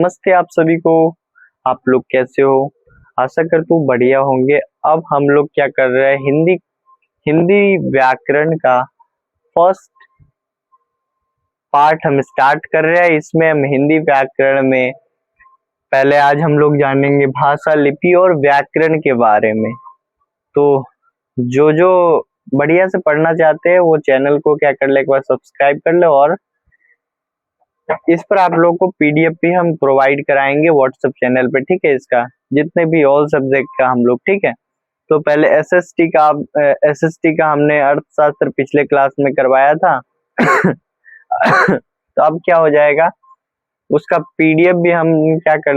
नमस्ते आप सभी को। आप लोग कैसे हो? आशा करता हूँ बढ़िया होंगे। अब हम लोग क्या कर रहे हैं, हिंदी हिंदी व्याकरण का फर्स्ट पार्ट हम स्टार्ट कर रहे हैं। इसमें हम हिंदी व्याकरण में पहले आज हम लोग जानेंगे भाषा, लिपि और व्याकरण के बारे में। तो जो जो बढ़िया से पढ़ना चाहते हैं वो चैनल को क्या कर ले, एक बार सब्सक्राइब कर ले। और इस पर आप लोगों को पीडीएफ भी हम प्रोवाइड कराएंगे व्हाट्सएप चैनल पे, ठीक है। इसका जितने भी ऑल सब्जेक्ट का हम लोग, ठीक है। तो पहले एसएसटी का हमने अर्थशास्त्र पिछले क्लास में करवाया था। तो अब क्या हो जाएगा, उसका पीडीएफ भी हम क्या कर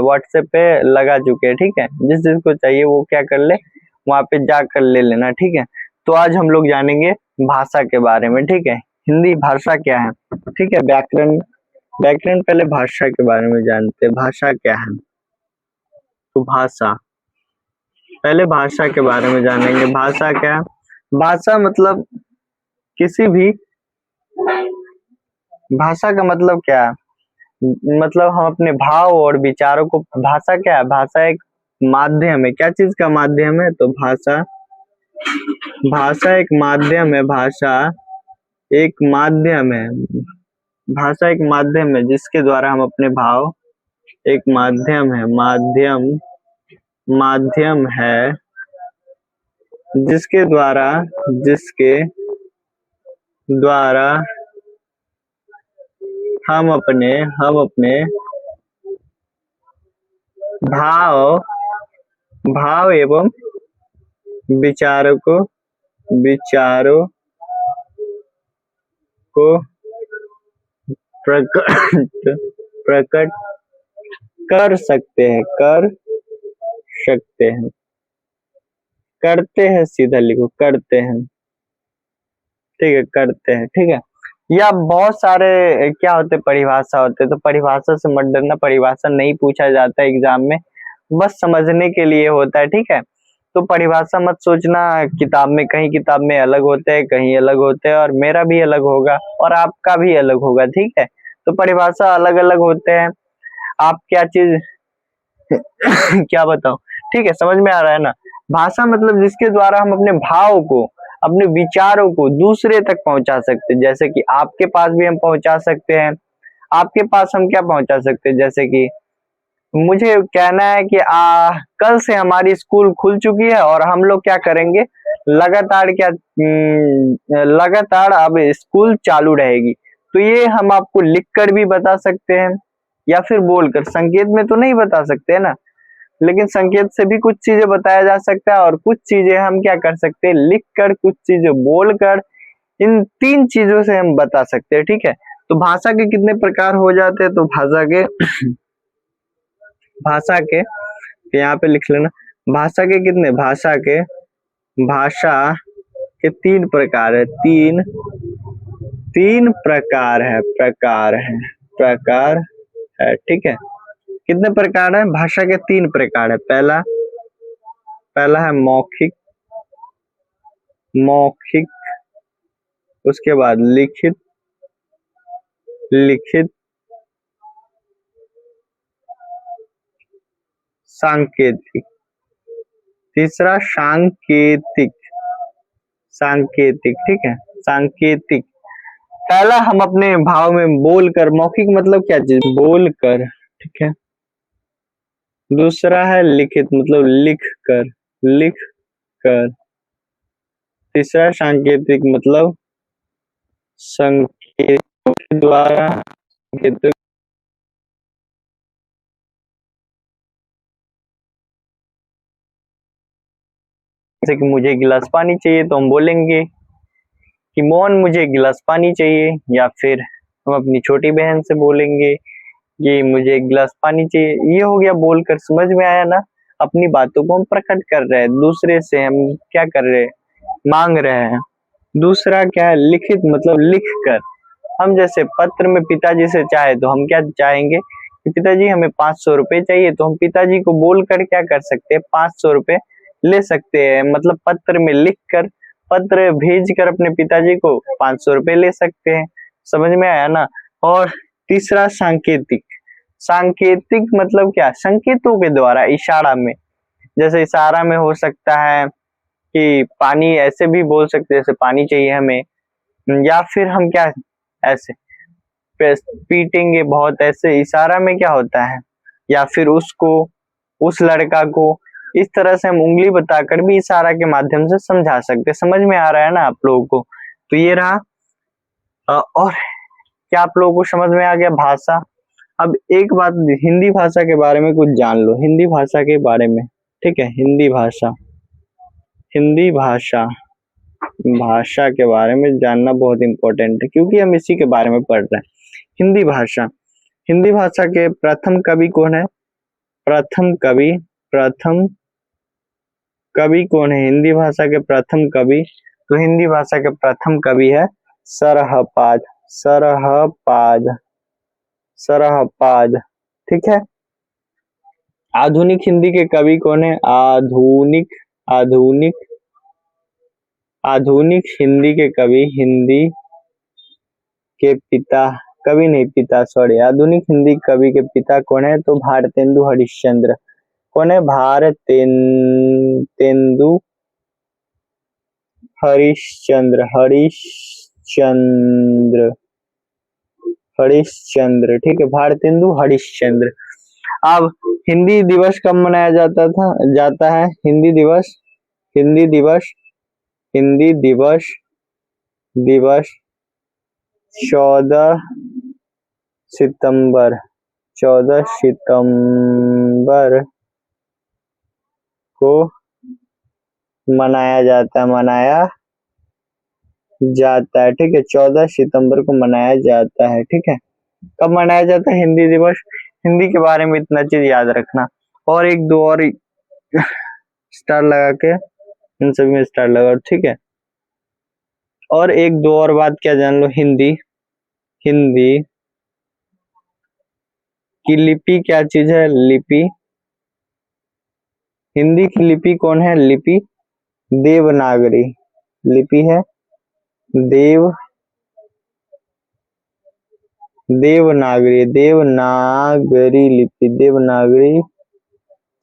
व्हाट्सएप पे लगा चुके हैं, ठीक है। जिस जिसको चाहिए वो क्या कर ले, वहां पे जाकर ले लेना, ठीक है। तो आज हम लोग जानेंगे भाषा के बारे में, ठीक है। हिंदी भाषा क्या है, ठीक है। व्याकरण व्याकरण पहले भाषा के बारे में जानते हैं। भाषा क्या है? तो भाषा, पहले भाषा के बारे में जानेंगे। भाषा क्या है? भाषा मतलब किसी भी, भाषा का मतलब क्या है, मतलब हम अपने भाव और विचारों को, भाषा क्या है, भाषा एक माध्यम है। क्या चीज का माध्यम है? तो भाषा भाषा एक माध्यम है। भाषा एक माध्यम है। भाषा एक माध्यम है जिसके द्वारा हम अपने भाव, एक माध्यम है, माध्यम है जिसके द्वारा हम अपने भाव एवं विचारों को प्रकट कर सकते हैं, करते हैं, सीधा लिखो, करते हैं, ठीक है, करते हैं, ठीक है। या बहुत सारे क्या होते, परिभाषा होते, तो परिभाषा से मत डरना, परिभाषा नहीं पूछा जाता है एग्जाम में, बस समझने के लिए होता है, ठीक है। तो परिभाषा मत सोचना किताब में, कहीं किताब में अलग होते हैं, कहीं अलग होते हैं, और मेरा भी अलग होगा और आपका भी अलग होगा, ठीक है। तो परिभाषा अलग अलग होते हैं। आप क्या चीज क्या बताओ, ठीक है, समझ में आ रहा है ना। भाषा मतलब जिसके द्वारा हम अपने भाव को, अपने विचारों को दूसरे तक पहुंचा सकते हैं। जैसे कि आपके पास भी हम पहुंचा सकते हैं। आपके पास हम क्या पहुंचा सकते हैं, जैसे कि मुझे कहना है कि कल से हमारी स्कूल खुल चुकी है और हम लोग क्या करेंगे, लगातार अब स्कूल चालू रहेगी। तो ये हम आपको लिखकर भी बता सकते हैं या फिर बोलकर। संकेत में तो नहीं बता सकते है ना, लेकिन संकेत से भी कुछ चीजें बताया जा सकता है, और कुछ चीजें हम क्या कर सकते हैं, लिखकर, कुछ चीजें बोलकर। इन तीन चीजों से हम बता सकते हैं, ठीक है। तो भाषा के कितने प्रकार हो जाते हैं, तो भाषा के यहाँ पे लिख लेना। भाषा के कितने, भाषा के तीन प्रकार है, तीन प्रकार है, ठीक है। कितने प्रकार है? भाषा के तीन प्रकार है। पहला है मौखिक, उसके बाद लिखित, सांकेतिक, तीसरा सांकेतिक, ठीक है, सांकेतिक। पहला हम अपने भाव में बोलकर, मौखिक मतलब क्या चीज, बोलकर, ठीक है। दूसरा है लिखित मतलब लिख कर। तीसरा सांकेतिक मतलब संकेतों के द्वारा, जैसे कि मुझे गिलास पानी चाहिए तो हम बोलेंगे कि मोहन मुझे गिलास पानी चाहिए, या फिर हम अपनी छोटी बहन से बोलेंगे कि मुझे गिलास पानी चाहिए। ये हो गया बोलकर, समझ में आया ना। अपनी बातों को हम प्रकट कर रहे हैं, दूसरे से हम क्या कर रहे हैं, मांग रहे हैं। दूसरा क्या है, लिखित मतलब लिख कर। हम जैसे पत्र में पिताजी से चाहे तो हम क्या चाहेंगे कि पिताजी हमें 500 रुपए चाहिए, तो हम पिताजी को बोलकर क्या कर सकते हैं, 500 रुपए ले सकते हैं। मतलब पत्र में लिख कर, पत्र भेज कर अपने पिताजी को 500 रुपए ले सकते हैं। समझ में आया ना। और तीसरा सांकेतिक, सांकेतिक मतलब क्या, संकेतों के द्वारा, इशारा में, जैसे इशारा में हो सकता है कि पानी, ऐसे भी बोल सकते हैं जैसे पानी चाहिए हमें, या फिर हम क्या ऐसे पीटेंगे बहुत, ऐसे इशारा में क्या होता है, या फिर उसको, उस लड़का को, इस तरह से हम उंगली बताकर भी इशारा के माध्यम से समझा सकते हैं। समझ में आ रहा है ना आप लोगों को? तो ये रहा। और क्या आप लोगों को समझ में आ गया भाषा? अब एक बात, हिंदी भाषा के बारे में कुछ जान लो, हिंदी भाषा के बारे में, ठीक है? हिंदी भाषा, हिंदी भाषा, भाषा के बारे में जानना बहुत इंपॉर्टेंट है, क्योंकि हम इसी के बारे में पढ़ रहे हैं। हिंदी भाषा, हिंदी भाषा के प्रथम कवि कौन है? प्रथम कवि, प्रथम कवि कौन है हिंदी भाषा के प्रथम कवि? तो हिंदी भाषा के प्रथम कवि है सरहपाद, सरहपाद, सरहपाद, ठीक है? आधुनिक हिंदी के कवि कौन है? आधुनिक, आधुनिक, आधुनिक हिंदी के कवि, हिंदी के पिता, कवि नहीं पिता, सॉरी, आधुनिक हिंदी कवि के पिता कौन है? तो भारतेंदु हरिश्चंद्र। कौन है? भारतेंदु हरिश्चंद्र, हरिश्चंद्र, हरिश्चंद्र, ठीक है? भारतेंदु हरिश्चंद्र। अब हिंदी दिवस कब मनाया जाता है? हिंदी दिवस, हिंदी दिवस, हिंदी दिवस, दिवस 14 सितंबर, 14 सितंबर को मनाया जाता है, ठीक है? 14 सितंबर को मनाया जाता है, ठीक है? कब मनाया जाता है हिंदी दिवस? हिंदी के बारे में इतना चीज याद रखना। और एक दो और स्टार लगा के, इन सभी में स्टार लगा, ठीक है? और एक दो और बात क्या जान लो, हिंदी, हिंदी की लिपि क्या चीज है? लिपि, हिंदी की लिपि कौन है? लिपि देवनागरी लिपि है, देव, देवनागरी, देवनागरी लिपि, देवनागरी,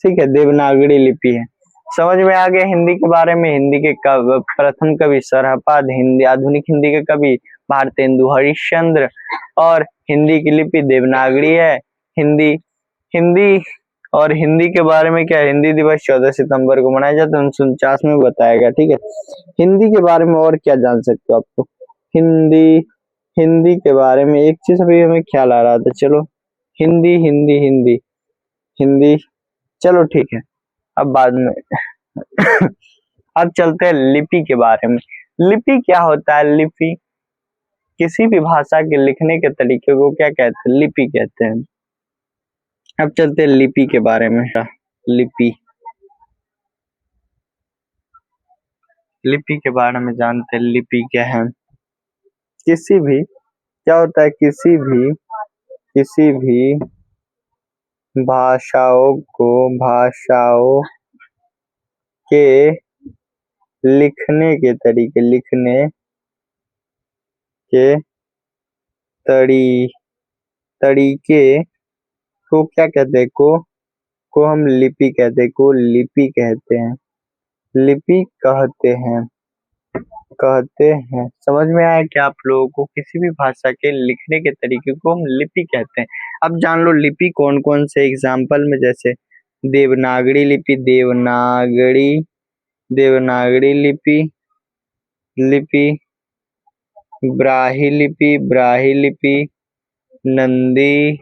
ठीक है? देवनागरी लिपि है। समझ में आ गया हिंदी के बारे में? हिंदी के प्रथम कवि सरहपाद, हिंदी, आधुनिक हिंदी के कवि भारतेंदु हरिश्चंद्र, और हिंदी की लिपि देवनागरी है। हिंदी, हिंदी और हिंदी के बारे में क्या, हिंदी दिवस 14 सितंबर को मनाया जाता है, 1949 में बताया गया, ठीक है? हिंदी के बारे में और क्या जान सकते हो आप लोग? हिंदी, हिंदी के बारे में एक चीज अभी हमें ख्याल आ रहा था, चलो, हिंदी, हिंदी, हिंदी, हिंदी, चलो ठीक है, अब बाद में अब चलते हैं लिपि के बारे में। लिपि क्या होता है? लिपि, किसी भी भाषा के लिखने के तरीके को क्या कहते हैं? लिपि कहते हैं। अब चलते हैं लिपि के बारे में। लिपि, लिपि के बारे में जानते हैं, लिपि क्या है? किसी भी, क्या होता है, किसी भी भाषाओं को, भाषाओं के लिखने के तरीके, लिखने के तरीके को क्या कहते हैं? को हम लिपि कहते हैं, को लिपि कहते हैं, लिपि कहते हैं। समझ में आया क्या आप लोगों को? किसी भी भाषा के लिखने के तरीके को हम लिपि कहते हैं। अब जान लो लिपि कौन कौन से एग्जाम्पल में, जैसे देवनागरी लिपि, देवनागरी, देवनागरी लिपि, लिपि ब्राही लिपि, ब्राही लिपि, नंदी,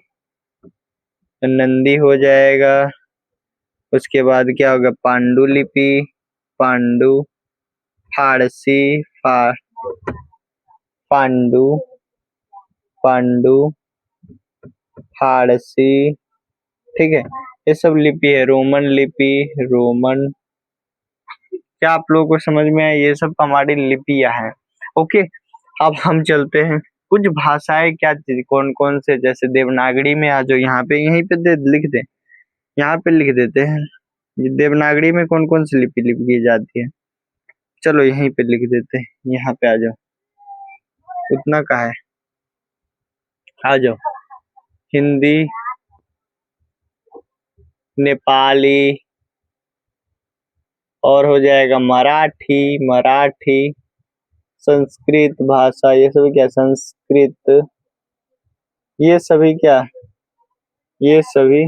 नंदी हो जाएगा। उसके बाद क्या होगा? पांडुलिपि, पांडु, फारसी, पांडु, पांडु, फारसी, ठीक है? ये सब लिपि है। रोमन लिपि, रोमन, क्या आप लोगों को समझ में आया? ये सब हमारी लिपियां हैं। ओके, अब हम चलते हैं कुछ भाषाएं क्या चीज, कौन कौन से, जैसे देवनागरी में आ जाओ, यहाँ पे, यहीं पे लिख दे, यहाँ पे लिख देते हैं। ये देवनागरी में कौन कौन सी लिपि लिखी जाती है? चलो यहीं पे लिख देते हैं, यहाँ पे आ जाओ, उतना का है, आ जाओ। हिंदी, नेपाली, और हो जाएगा मराठी, संस्कृत भाषा, ये सभी क्या, संस्कृत, ये सभी क्या, ये सभी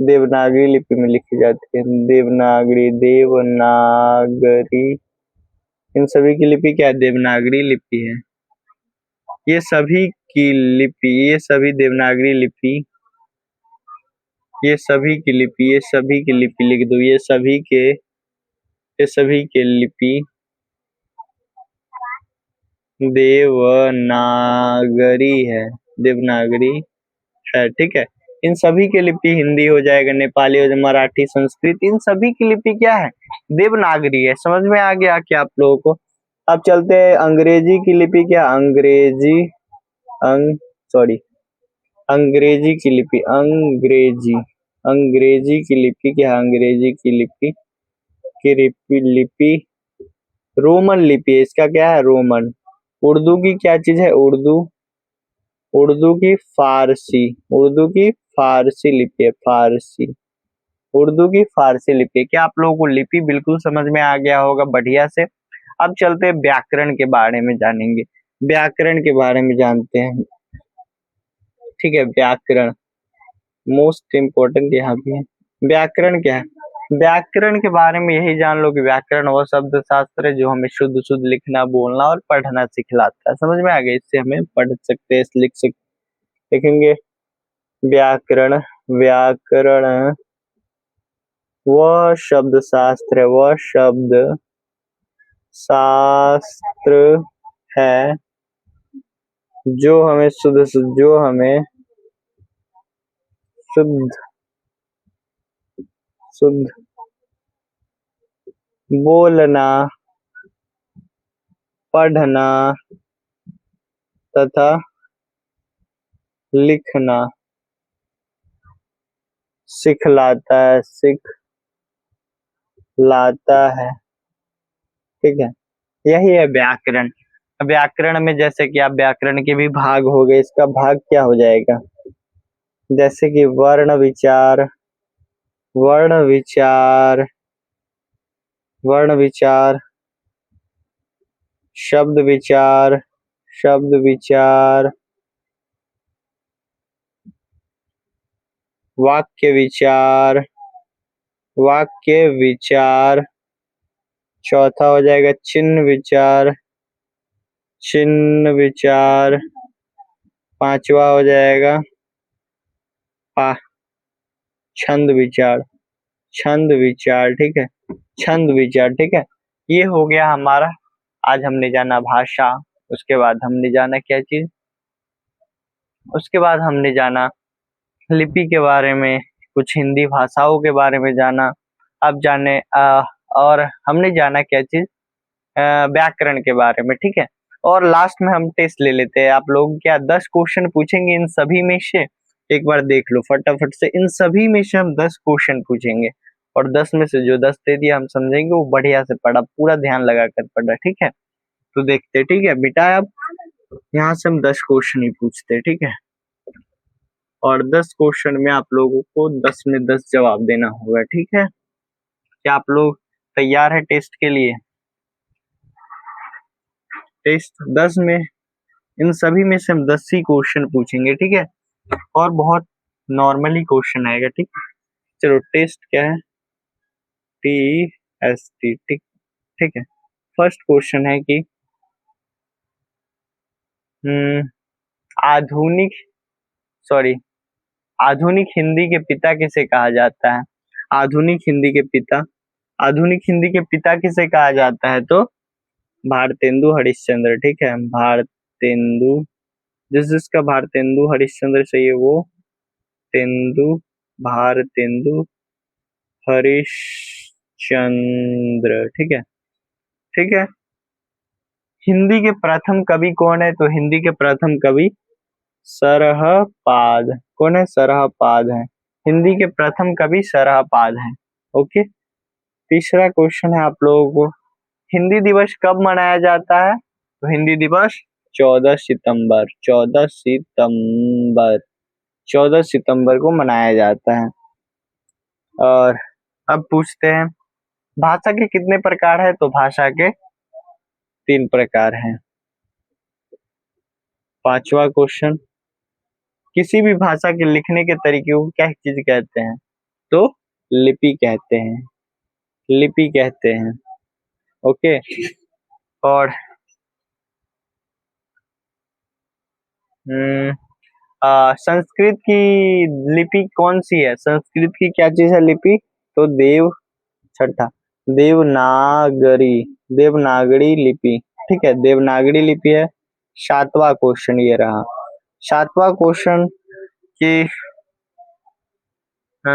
देवनागरी लिपि में लिखी जाती है। देवनागरी, इन सभी की लिपि क्या है, देवनागरी लिपि है। ये सभी की लिपि, ये सभी देवनागरी लिपि, ये सभी की लिपि, ये सभी की लिपि लिख दो, ये सभी के लिपि देवनागरी है, देवनागरी है, ठीक है। इन सभी की लिपि हिंदी हो जाएगा, नेपाली हो जाएगा, मराठी, संस्कृत, इन सभी की लिपि क्या है, देवनागरी है। समझ में आ गया क्या आप लोगों को? अब चलते हैं अंग्रेजी की लिपि, क्या अंग्रेजी, सॉरी, अंग्रेजी की लिपि, अंग्रेजी की लिपि क्या, अंग्रेजी की लिपि रोमन लिपि है। इसका क्या है, रोमन। उर्दू की क्या चीज है, उर्दू की फारसी, उर्दू की फारसी लिपि है, फारसी, उर्दू की फारसी लिपि है। क्या आप लोगों को लिपि बिल्कुल समझ में आ गया होगा बढ़िया से? अब चलते हैं व्याकरण के बारे में जानेंगे, व्याकरण के बारे में जानते हैं, ठीक है। व्याकरण मोस्ट इम्पोर्टेंट यहाँ भी है। व्याकरण क्या है? व्याकरण के बारे में यही जान लो कि व्याकरण वह शब्द शास्त्र है जो हमें शुद्ध शुद्ध लिखना, बोलना और पढ़ना सिखलाता है। समझ में आ गया? इससे हमें पढ़ सकते हैं, लिख सकते, लिखेंगे। व्याकरण, व्याकरण वह शब्द शास्त्र है, वह शब्द शास्त्र है जो हमें शुद्ध शुद्ध बोलना, पढ़ना तथा लिखना सिखलाता है, ठीक है। यही है व्याकरण। व्याकरण में जैसे कि आप व्याकरण के भी भाग हो गए, इसका भाग क्या हो जाएगा, जैसे कि वर्ण विचार, वर्ण विचार, वर्ण विचार, शब्द विचार, शब्द विचार, वाक्य विचार, वाक्य विचार, चौथा हो जाएगा चिन्ह विचार, चिन्ह विचार, पांचवा हो जाएगा छंद विचार, छंद विचार, ठीक है, छंद विचार, ठीक है। ये हो गया हमारा, आज हमने जाना भाषा, उसके बाद हमने जाना क्या चीज, उसके बाद हमने जाना लिपि के बारे में, कुछ हिंदी भाषाओं के बारे में जाना। अब जाने और हमने जाना क्या चीज, व्याकरण के बारे में, ठीक है। और लास्ट में हम टेस्ट ले लेते हैं। आप लोग क्या 10 क्वेश्चन पूछेंगे इन सभी में से, एक बार देख लो फटाफट से, इन सभी में से हम 10 क्वेश्चन पूछेंगे और 10 में से जो 10 दे दिया हम समझेंगे वो बढ़िया से पढ़ा, पूरा ध्यान लगा कर पढ़ा, ठीक है। तो देखते, ठीक है बेटा, अब यहाँ से हम 10 क्वेश्चन ही पूछते, ठीक है। और 10 क्वेश्चन में आप लोगों को 10 में 10 जवाब देना होगा, ठीक है। क्या आप लोग तैयार है टेस्ट के लिए? टेस्ट 10 में, इन सभी में से हम 10 ही क्वेश्चन पूछेंगे, ठीक है। और बहुत नॉर्मली क्वेश्चन आएगा, ठीक है। चलो टेस्ट क्या है, TST, ठीक, ठीक है। फर्स्ट क्वेश्चन है कि आधुनिक, सॉरी, आधुनिक हिंदी के पिता किसे कहा जाता है? आधुनिक हिंदी के पिता, आधुनिक हिंदी के पिता किसे कहा जाता है? तो भारतेंदु हरिश्चंद्र, ठीक है। भारतेंदु, जिसका भारतेंदु हरिश्चंद्र से ये वो तेंदु, भारतेंदु हरिश्चंद्र, ठीक है, ठीक है। हिंदी के प्रथम कवि कौन है? तो हिंदी के प्रथम कवि सरहपाद, कौन है? सरहपाद है, हिंदी के प्रथम कवि सरहपाद हैं, ओके। तीसरा क्वेश्चन है आप लोगों को, हिंदी दिवस कब मनाया जाता है? तो हिंदी दिवस 14 सितंबर, 14 सितंबर, 14 सितंबर को मनाया जाता है। और अब पूछते हैं भाषा के कितने प्रकार है, तो भाषा के 3 प्रकार हैं। 5वां क्वेश्चन, किसी भी भाषा के लिखने के तरीके को क्या चीज कहते हैं, तो लिपि कहते हैं, लिपि कहते हैं। ओके। और संस्कृत की लिपि कौन सी है, संस्कृत की क्या चीज है लिपि, तो छठा देवनागरी, देवनागरी लिपि। ठीक है, देवनागरी लिपि है। 7वां क्वेश्चन ये रहा। 7वां क्वेश्चन कि अ,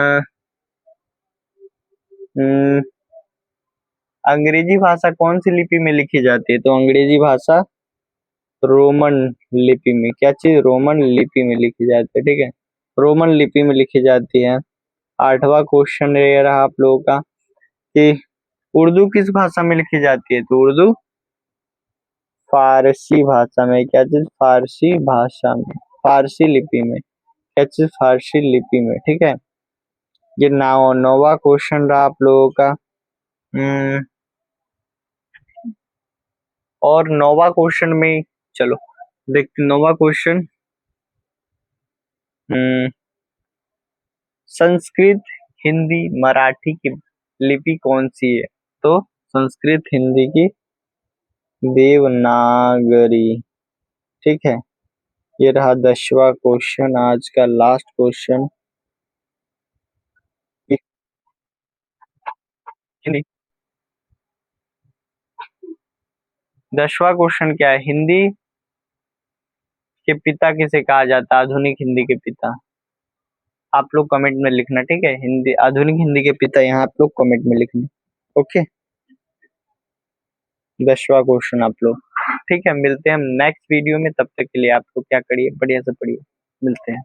हम्म, अंग्रेजी भाषा कौन सी लिपि में लिखी जाती है, तो अंग्रेजी भाषा रोमन लिपि में, क्या चीज, रोमन लिपि में लिखी जाती है। ठीक है, रोमन लिपि में लिखी जाती है। 8वां क्वेश्चन ये रहा आप लोगों का कि उर्दू किस भाषा में लिखी जाती है, तो उर्दू फारसी भाषा में, क्या चीज, फारसी भाषा में, फारसी लिपि में, क्या चीज, फारसी लिपि में। ठीक है, ये 9वां क्वेश्चन रहा आप लोगों का। हम्म, और 9वां क्वेश्चन में चलो देखते 9वां क्वेश्चन। संस्कृत, हिंदी, मराठी की लिपि कौन सी है, तो संस्कृत हिंदी की देवनागरी। ठीक है, ये रहा 10वां क्वेश्चन, आज का लास्ट क्वेश्चन। हिंदी, 10वां क्वेश्चन क्या है, हिंदी के पिता किसे कहा जाता है, आधुनिक हिंदी के पिता। आप लोग कमेंट में लिखना, ठीक है, हिंदी, आधुनिक हिंदी के पिता यहाँ आप लोग कमेंट में लिखना। ओके, 10वां क्वेश्चन आप लोग। ठीक है, मिलते हैं हम नेक्स्ट वीडियो में, तब तक के लिए आप लोग क्या करिए, बढ़िया से पढ़िए, मिलते हैं।